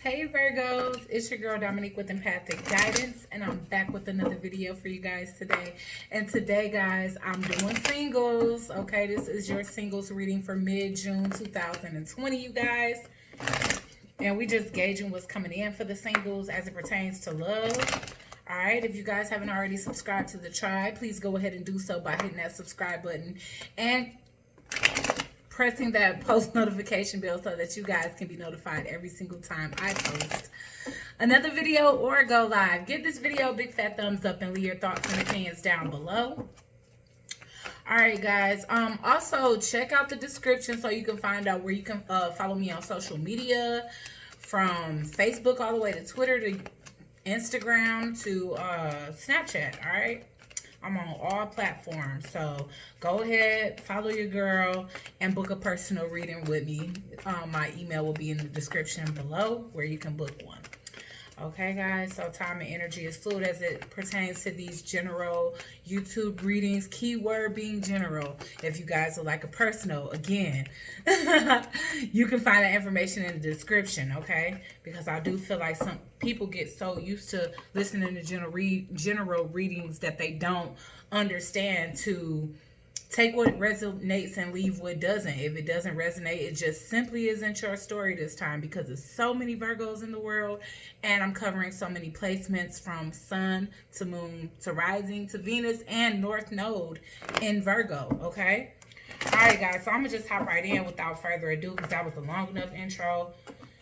Hey Virgos, it's your girl Dominique with Empathic Guidance, and I'm back with another video for you guys today. And today, guys, I'm doing singles. Okay, this is your singles reading for mid-June 2020, you guys. And we just gauging what's coming in for the singles as it pertains to love. All right, if you guys haven't already subscribed to the tribe, please go ahead and do so by hitting that subscribe button and pressing that post notification bell so that you guys can be notified every single time I post another video or go live. Give this video a big fat thumbs up and leave your thoughts and opinions down below. All right, guys. Also, check out the description so you can find out where you can follow me on social media, from Facebook all the way to Twitter to Instagram to Snapchat. All right. I'm on all platforms, so go ahead, follow your girl, and book a personal reading with me. My email will be in the description below where you can book one. Okay, guys, so time and energy is fluid as it pertains to these general YouTube readings. Keyword being general. If you guys would like a personal, again, you can find that information in the description, okay? Because I do feel like some people get so used to listening to general readings that they don't understand to take what resonates and leave what doesn't. If it doesn't resonate, it just simply isn't your story this time, because there's so many Virgos in the world, and I'm covering so many placements from Sun to Moon to Rising to Venus and North Node in Virgo, okay? All right, guys, so I'm going to just hop right in without further ado, because that was a long enough intro,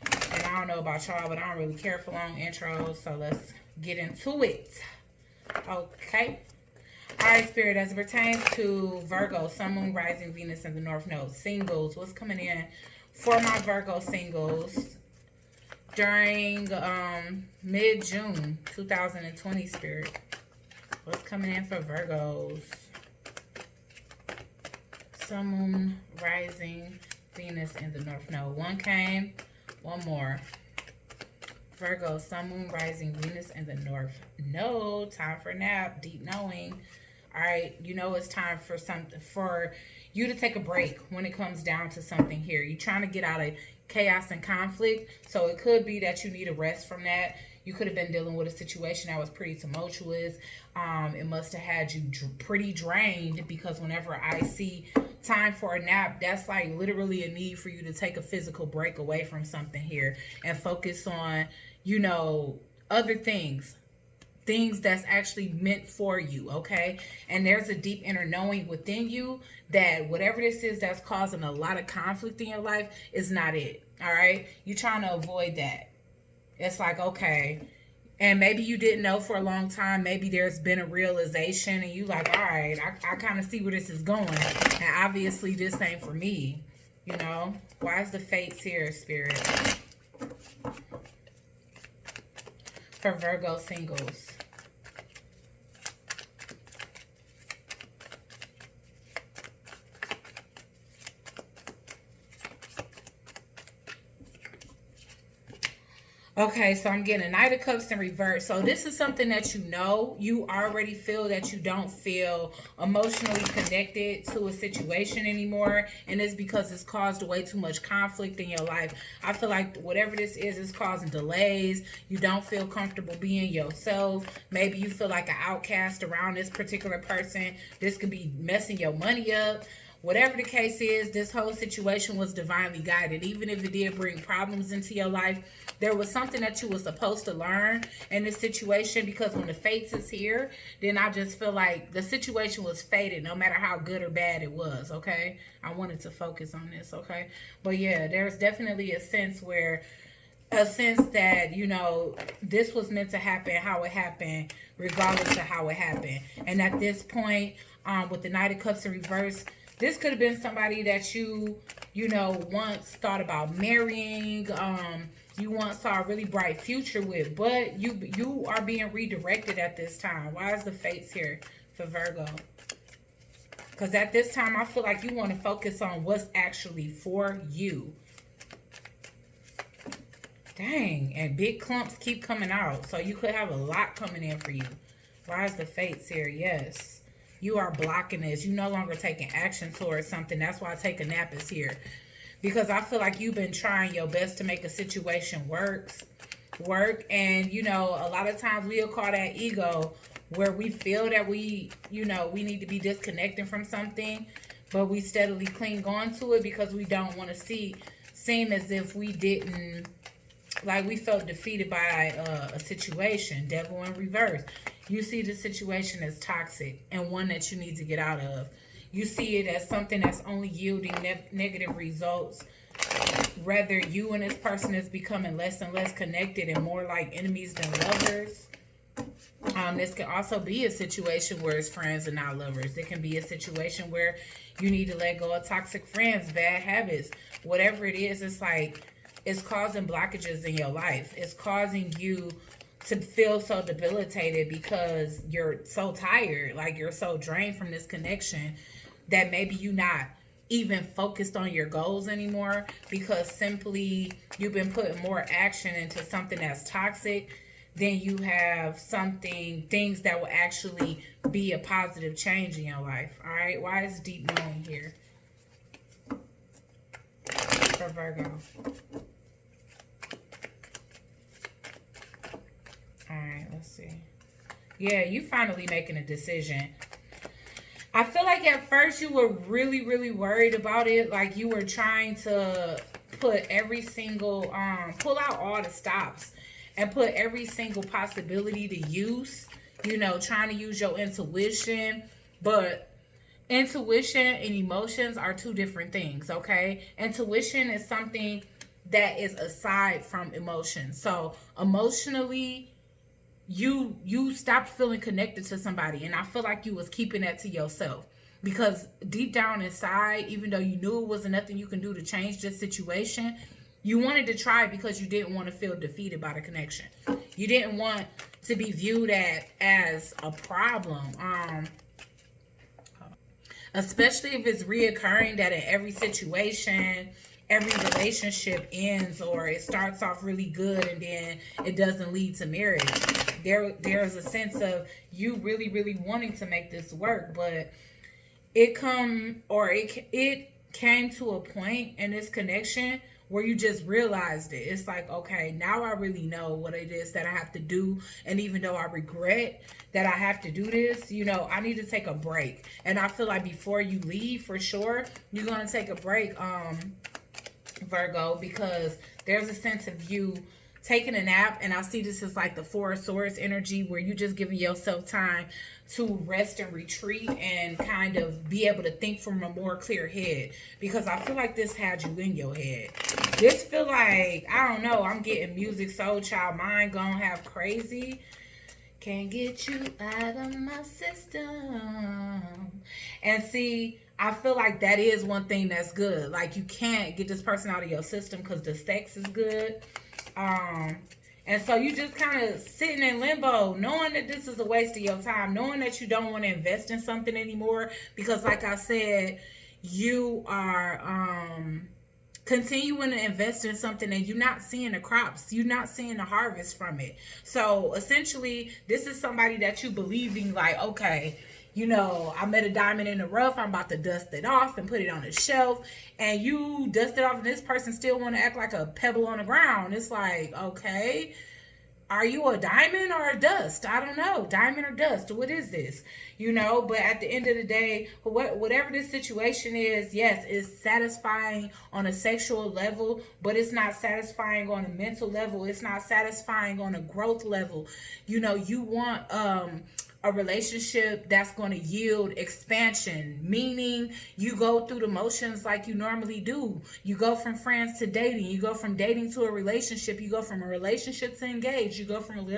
and I don't know about y'all, but I don't really care for long intros, so let's get into it, okay? All right, Spirit, as it pertains to Virgo, Sun, Moon, Rising, Venus, and the North Node, singles, what's coming in for my Virgo singles during mid-June 2020, Spirit? What's coming in for Virgos? Sun, Moon, Rising, Venus, and the North Node. One came, one more. Virgo, Sun, Moon, Rising, Venus, and the North Node. Time for a nap, deep knowing. All right, you know it's time for something, for you to take a break when it comes down to something here. You're trying to get out of chaos and conflict, so it could be that you need a rest from that. You could have been dealing with a situation that was pretty tumultuous. It must have had you pretty drained, because whenever I see time for a nap, that's like literally a need for you to take a physical break away from something here and focus on, you know, other things that's actually meant for you, okay? And there's a deep inner knowing within you that whatever this is that's causing a lot of conflict in your life is not it, all right? You're trying to avoid that. It's like, okay, and maybe you didn't know for a long time. Maybe there's been a realization and you like, all right, I kind of see where this is going. And obviously this ain't for me, you know? Why is the fates here, Spirit? For Virgo singles. Okay, so I'm getting a Knight of Cups in reverse. So this is something that you know. You already feel that you don't feel emotionally connected to a situation anymore. And it's because it's caused way too much conflict in your life. I feel like whatever this is causing delays. You don't feel comfortable being yourself. Maybe you feel like an outcast around this particular person. This could be messing your money up. Whatever the case is, this whole situation was divinely guided. Even if it did bring problems into your life, there was something that you were supposed to learn in this situation, because when the fates is here, then I just feel like the situation was fated no matter how good or bad it was, okay? I wanted to focus on this, okay? But yeah, there's definitely a sense that, you know, this was meant to happen how it happened, regardless of how it happened. And at this point, with the Knight of Cups in reverse, this could have been somebody that you know, once thought about marrying, you once saw a really bright future with, but you are being redirected at this time. Why is the fates here for Virgo? Because at this time, I feel like you want to focus on what's actually for you. Dang, and big clumps keep coming out, so you could have a lot coming in for you. Why is the fates here? Yes. You are blocking this. You're no longer taking action towards something. That's why Take a Nap is here. Because I feel like you've been trying your best to make a situation work, work. And, you know, a lot of times we'll call that ego, where we feel that we, you know, we need to be disconnecting from something, but we steadily cling on to it because we don't want to seem as if we didn't, like we felt defeated by a situation. Devil in reverse. You see the situation as toxic and one that you need to get out of. You see it as something that's only yielding negative results. Rather, you and this person is becoming less and less connected and more like enemies than lovers. This can also be a situation where it's friends and not lovers. It can be a situation where you need to let go of toxic friends, bad habits, whatever it is. It's like it's causing blockages in your life. It's causing you to feel so debilitated because you're so tired, like you're so drained from this connection that maybe you're not even focused on your goals anymore because simply you've been putting more action into something that's toxic than you have things that will actually be a positive change in your life. All right, why is deep knowing here for Virgo? All right, let's see. Yeah, you finally making a decision. I feel like at first you were really, really worried about it. Like you were trying to put every single, pull out all the stops and put every single possibility to use. You know, trying to use your intuition. But intuition and emotions are two different things, okay? Intuition is something that is aside from emotion. So emotionally, you stopped feeling connected to somebody, and I feel like you was keeping that to yourself because deep down inside, even though you knew it wasn't nothing you can do to change this situation, you wanted to try because you didn't want to feel defeated by the connection. You didn't want to be viewed as a problem, especially if it's reoccurring that in every situation, every relationship ends or it starts off really good and then it doesn't lead to marriage. There's a sense of you really, really wanting to make this work, but it came to a point in this connection where you just realized it. It's like, okay, now I really know what it is that I have to do. And even though I regret that I have to do this, you know, I need to take a break. And I feel like before you leave, for sure, you're going to take a break, Virgo, because there's a sense of you taking a nap, and I see this as like the Four of Swords energy where you just giving yourself time to rest and retreat and kind of be able to think from a more clear head, because I feel like this had you in your head. This feel like, I don't know, I'm getting music soul child mind gonna have crazy. Can't get you out of my system. And see, I feel like that is one thing that's good. Like you can't get this person out of your system because the sex is good. And so you just kind of sitting in limbo, knowing that this is a waste of your time, knowing that you don't want to invest in something anymore because, like I said, you are continuing to invest in something and you're not seeing the crops, you're not seeing the harvest from it. So essentially, this is somebody that you believing like, okay, you know, I met a diamond in the rough, I'm about to dust it off and put it on the shelf, and you dust it off and this person still want to act like a pebble on the ground. It's like, okay, are you a diamond or a dust? I don't know. Diamond or dust? What is this? You know, but at the end of the day, whatever this situation is, yes, it's satisfying on a sexual level, but it's not satisfying on a mental level. It's not satisfying on a growth level. You know, you want a relationship that's going to yield expansion, meaning you go through the motions like you normally do. You go from friends to dating. You go from dating to a relationship. You go from a relationship to engage. You go from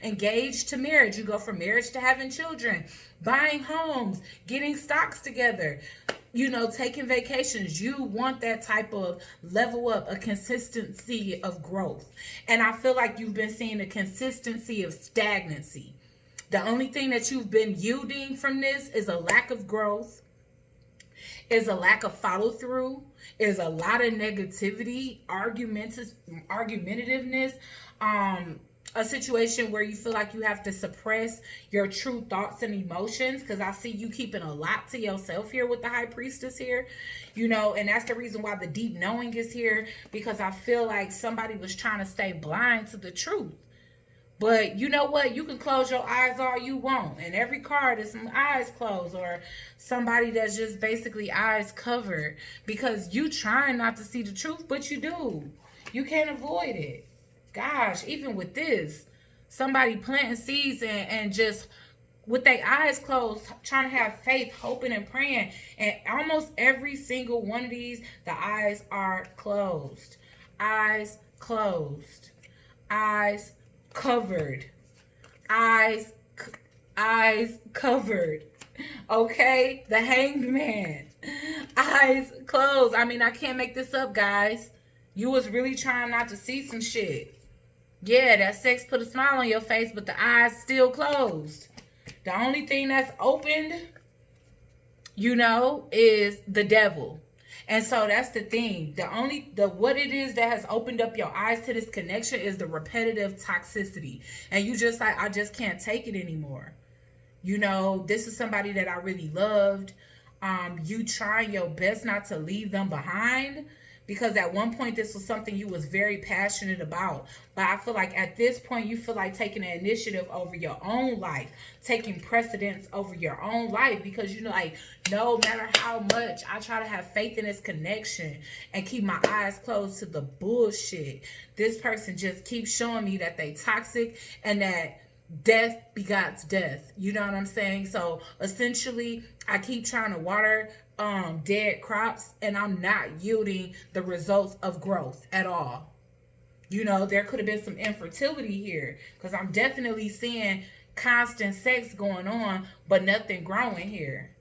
engaged to marriage. You go from marriage to having children, buying homes, getting stocks together, you know, taking vacations. You want that type of level up, a consistency of growth. And I feel like you've been seeing a consistency of stagnancy. The only thing that you've been yielding from this is a lack of growth, is a lack of follow through, is a lot of negativity, argumentativeness, a situation where you feel like you have to suppress your true thoughts and emotions, because I see you keeping a lot to yourself here with the High Priestess here, you know, and that's the reason why the deep knowing is here, because I feel like somebody was trying to stay blind to the truth. But you know what? You can close your eyes all you want. And every card is some eyes closed, or somebody that's just basically eyes covered, because you trying not to see the truth, but you do. You can't avoid it. Gosh, even with this, somebody planting seeds and just with their eyes closed, trying to have faith, hoping and praying. And almost every single one of these, the eyes are closed. Eyes closed. Eyes covered. Eyes covered. Okay? The Hanged Man. Eyes closed. I mean, I can't make this up, guys. You was really trying not to see some shit. Yeah, that sex put a smile on your face, but the eyes still closed. The only thing that's opened, you know, is the devil. And so that's the thing. What it is that has opened up your eyes to this connection is the repetitive toxicity. And you just like, I just can't take it anymore. You know, this is somebody that I really loved. You trying your best not to leave them behind, because at one point this was something you was very passionate about. But I feel like at this point you feel like taking the initiative over your own life, taking precedence over your own life, because you know, like, no matter how much I try to have faith in this connection and keep my eyes closed to the bullshit, this person just keeps showing me that they toxic and that death begots death. You know what I'm saying? So essentially I keep trying to water dead crops, and I'm not yielding the results of growth at all. You know, there could have been some infertility here, because I'm definitely seeing constant sex going on, but nothing growing here.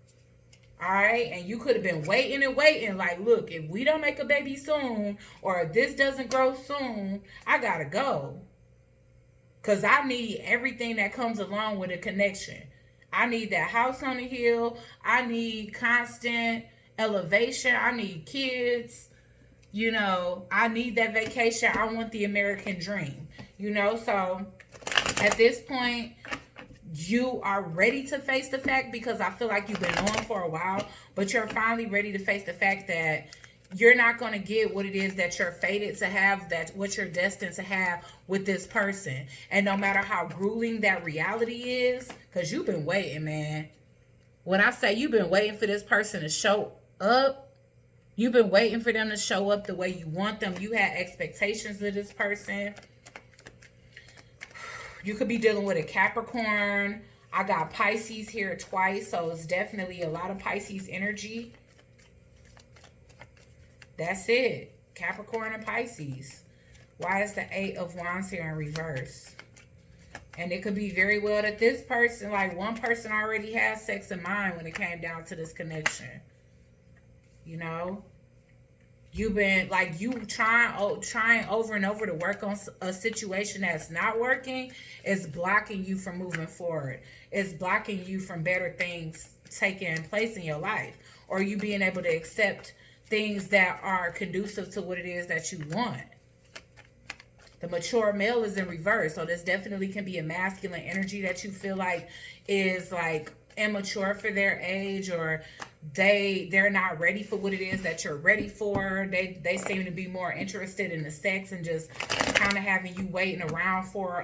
All right, and you could have been waiting and waiting, like, look, if we don't make a baby soon, or if this doesn't grow soon, I gotta go, because I need everything that comes along with a connection. I need that house on the hill. I need constant elevation. I need kids. You know, I need that vacation. I want the American dream. You know, so at this point, you are ready to face the fact, because I feel like you've been on for a while, but you're finally ready to face the fact that you're not going to get what it is that you're fated to have, that what you're destined to have with this person. And no matter how grueling that reality is, because you've been waiting, man. When I say you've been waiting for this person to show up, you've been waiting for them to show up the way you want them. You had expectations of this person. You could be dealing with a Capricorn. I got Pisces here twice, so it's definitely a lot of Pisces energy. That's it. Capricorn and Pisces. Why is the 8 of Wands here in reverse? And it could be very well that this person, like one person already has sex in mind when it came down to this connection. You know? You've been, like, you trying over and over to work on a situation that's not working. It's blocking you from moving forward. It's blocking you from better things taking place in your life. Or you being able to accept things that are conducive to what it is that you want. The mature male is in reverse. So this definitely can be a masculine energy that you feel like is like immature for their age, or they're not ready for what it is that you're ready for. They seem to be more interested in the sex and just kind of having you waiting around for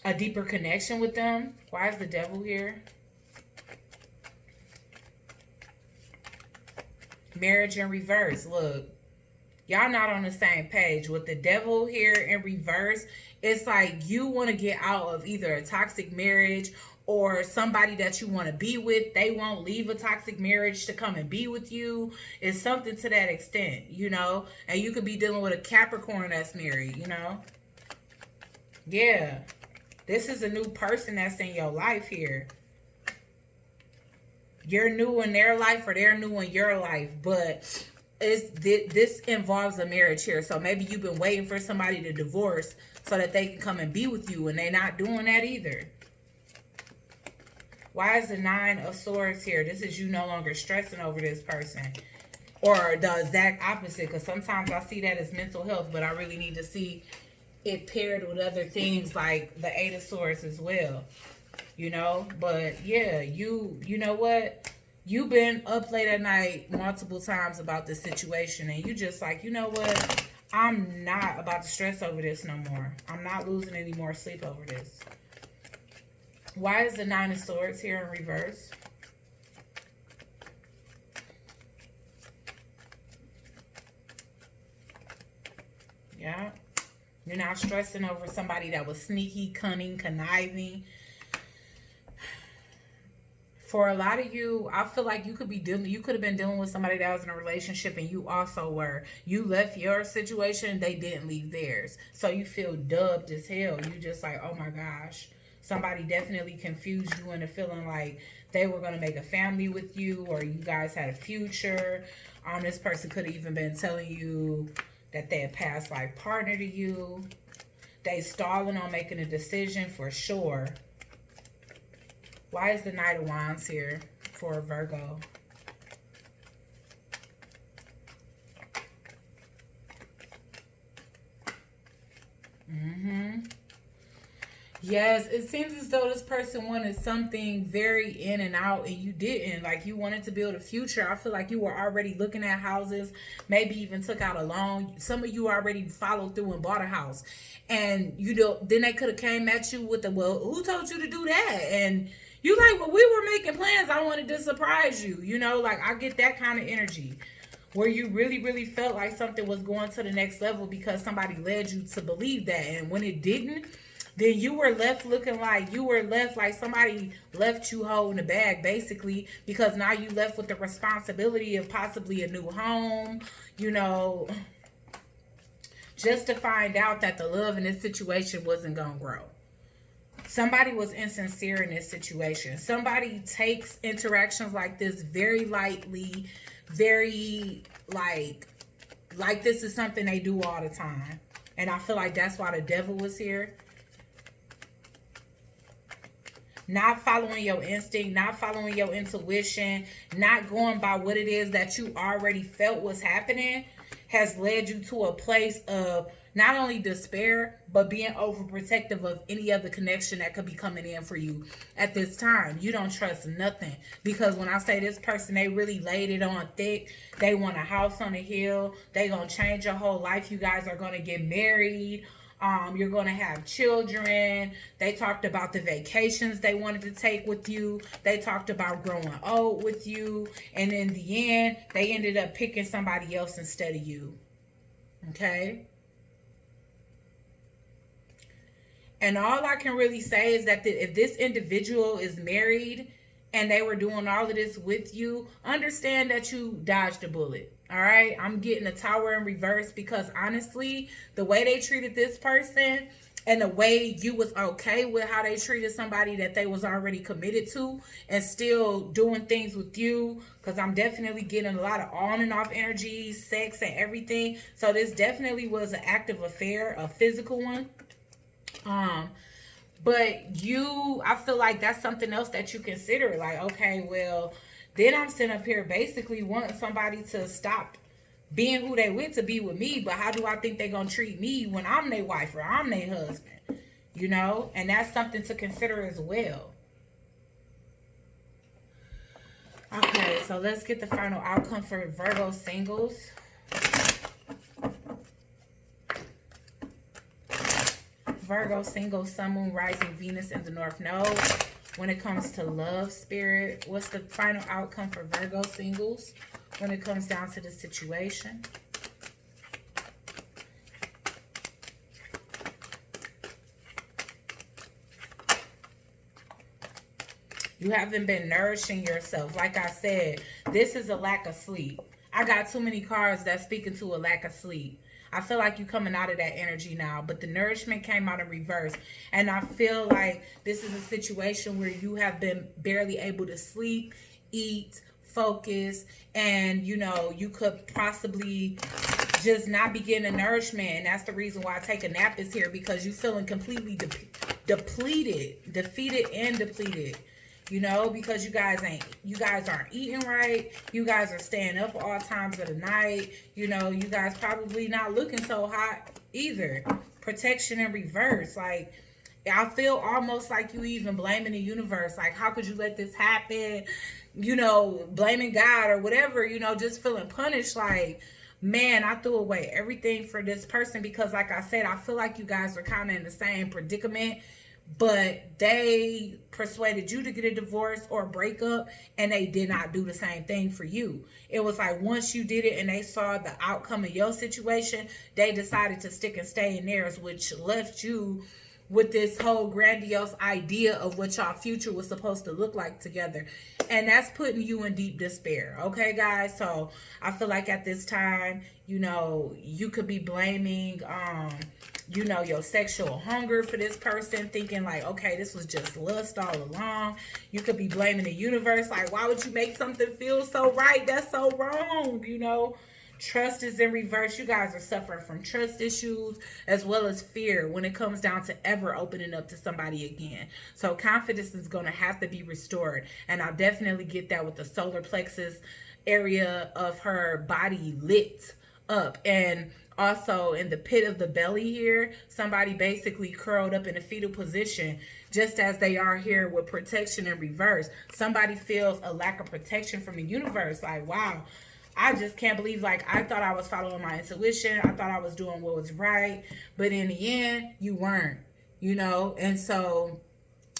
a deeper connection with them. Why is the devil here? Marriage in reverse. Look, y'all not on the same page. With the devil here in reverse, it's like you want to get out of either a toxic marriage or somebody that you want to be with. They won't leave a toxic marriage to come and be with you. It's something to that extent, you know. And you could be dealing with a Capricorn that's married, you know. Yeah. This is a new person that's in your life here. You're new in their life, or they're new in your life, but this involves a marriage here. So maybe you've been waiting for somebody to divorce so that they can come and be with you, and they're not doing that either. Why is the 9 of Swords here? This is you no longer stressing over this person. Or the exact opposite, because sometimes I see that as mental health, but I really need to see it paired with other things like the Eight of Swords as well, you know. But yeah, you know what? You've been up late at night multiple times about this situation, and you just like, you know what? I'm not about to stress over this no more. I'm not losing any more sleep over this. Why is the Nine of Swords here in reverse? Yeah. You're not stressing over somebody that was sneaky, cunning, conniving. For a lot of you, I feel like you could have been dealing with somebody that was in a relationship, and you also were. You left your situation, they didn't leave theirs. So you feel dubbed as hell. You just like, oh my gosh. Somebody definitely confused you into feeling like they were going to make a family with you, or you guys had a future. This person could have even been telling you that they had past life partner to you. They stalling on making a decision for sure. Why is the Knight of Wands here for Virgo? Yes, it seems as though this person wanted something very in and out, and you didn't. Like, you wanted to build a future. I feel like you were already looking at houses, maybe even took out a loan. Some of you already followed through and bought a house. And, you know, then they could have came at you with the, well, who told you to do that? And you like, well, we were making plans. I wanted to surprise you. You know, like, I get that kind of energy where you really, really felt like something was going to the next level because somebody led you to believe that. And when it didn't, then you were left looking like somebody left you holding the bag, basically, because now you left with the responsibility of possibly a new home, you know, just to find out that the love in this situation wasn't going to grow. Somebody was insincere in this situation. Somebody takes interactions like this very lightly, very like this is something they do all the time. And I feel like that's why the devil was here. Not following your instinct, not following your intuition, not going by what it is that you already felt was happening has led you to a place of not only despair, but being overprotective of any other connection that could be coming in for you at this time. You don't trust nothing, because when I say this person, they really laid it on thick. They want a house on a hill. They gonna change your whole life. You guys are gonna get married. You're going to have children. They talked about the vacations they wanted to take with you. They talked about growing old with you. And in the end, they ended up picking somebody else instead of you. Okay? And all I can really say is that if this individual is married and they were doing all of this with you, understand that you dodged a bullet. All right, I'm getting a Tower in reverse because honestly, the way they treated this person and the way you was okay with how they treated somebody that they was already committed to and still doing things with you, because I'm definitely getting a lot of on and off energy, sex and everything. So this definitely was an active affair, a physical one. But I feel like that's something else that you consider. Like, okay, well, then I'm sitting up here basically wanting somebody to stop being who they with to be with me. But how do I think they're going to treat me when I'm their wife or I'm their husband? You know? And that's something to consider as well. Okay, so let's get the final outcome for Virgo singles. Virgo single, Sun, Moon, Rising, Venus in the North Node. When it comes to love, spirit, what's the final outcome for Virgo singles when it comes down to the situation? You haven't been nourishing yourself. Like I said, this is a lack of sleep. I got too many cards that speak into a lack of sleep. I feel like you're coming out of that energy now, but the nourishment came out in reverse. And I feel like this is a situation where you have been barely able to sleep, eat, focus, and, you know, you could possibly just not be getting the nourishment. And that's the reason why I take a nap is here, because you're feeling completely defeated and depleted. You know, because you guys aren't eating right. You guys are staying up all times of the night. You know, you guys probably not looking so hot either. protection in reverse. Like, I feel almost like you even blaming the universe. Like, how could you let this happen? You know, blaming God or whatever, you know, just feeling punished. Like, man, I threw away everything for this person because, like I said, I feel like you guys are kind of in the same predicament, but they persuaded you to get a divorce or a breakup, and they did not do the same thing for you. It was like once you did it and they saw the outcome of your situation, they decided to stick and stay in theirs, which left you with this whole grandiose idea of what y'all future was supposed to look like together. And that's putting you in deep despair. Okay, guys? So I feel like at this time, you know, you could be blaming, you know, your sexual hunger for this person, thinking like, okay, this was just lust all along. You could be blaming the universe. Like, why would you make something feel so right? That's so wrong, you know? Trust is in reverse. You guys are suffering from trust issues as well as fear when it comes down to ever opening up to somebody again. So confidence is going to have to be restored. And I'll definitely get that with the solar plexus area of her body lit up. And also in the pit of the belly here, somebody basically curled up in a fetal position, just as they are here with protection in reverse. Somebody feels a lack of protection from the universe. Like, wow, I just can't believe, like, I thought I was following my intuition. I thought I was doing what was right. But in the end, you weren't, you know? And so,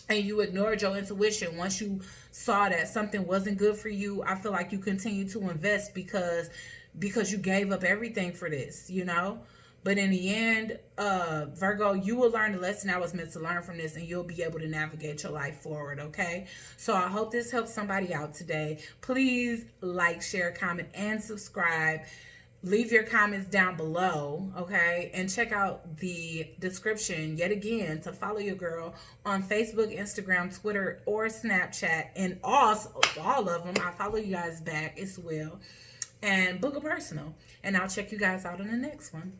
and you ignored your intuition. Once you saw that something wasn't good for you, I feel like you continue to invest because you gave up everything for this, you know? But in the end, Virgo, you will learn the lesson I was meant to learn from this, and you'll be able to navigate your life forward, okay? So I hope this helps somebody out today. Please like, share, comment, and subscribe. Leave your comments down below, okay? And check out the description yet again to follow your girl on Facebook, Instagram, Twitter, or Snapchat. And all of them, I follow you guys back as well. And book a personal. And I'll check you guys out on the next one.